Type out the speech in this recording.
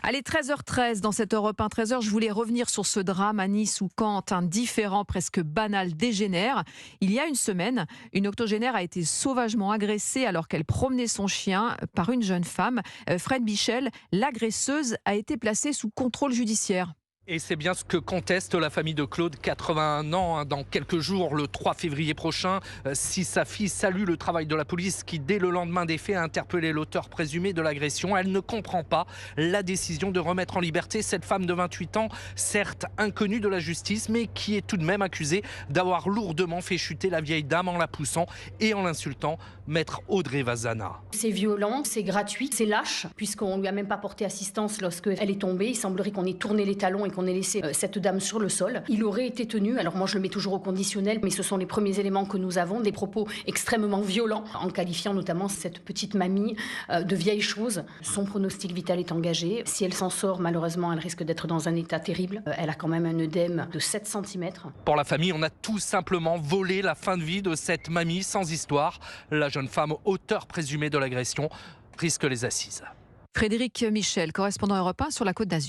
Allez, 13h13 dans cette Europe 1, 13h, je voulais revenir sur ce drame à Nice où quand un différend presque banal dégénère. Il y a une semaine, une octogénaire a été sauvagement agressée alors qu'elle promenait son chien par une jeune femme. Fred Bichel, l'agresseuse a été placée sous contrôle judiciaire. Et c'est bien ce que conteste la famille de Claude, 81 ans, dans quelques jours, le 3 février prochain. Si sa fille salue le travail de la police qui, dès le lendemain des faits, a interpellé l'auteur présumé de l'agression, elle ne comprend pas la décision de remettre en liberté cette femme de 28 ans, certes inconnue de la justice, mais qui est tout de même accusée d'avoir lourdement fait chuter la vieille dame en la poussant et en l'insultant, maître Audrey Vazana. C'est violent, c'est gratuit, c'est lâche, puisqu'on ne lui a même pas porté assistance lorsqu'elle est tombée. Il semblerait qu'on ait tourné les talons et qu'on ait laissé cette dame sur le sol. Il aurait été tenu, alors moi je le mets toujours au conditionnel, mais ce sont les premiers éléments que nous avons, des propos extrêmement violents, en qualifiant notamment cette petite mamie de vieille chose. Son pronostic vital est engagé. Si elle s'en sort, malheureusement, elle risque d'être dans un état terrible. Elle a quand même un œdème de 7 cm. Pour la famille, on a tout simplement volé la fin de vie de cette mamie sans histoire. La jeune femme, auteur présumé de l'agression, risque les assises. Frédéric Michel, correspondant Europe 1 sur la Côte d'Azur.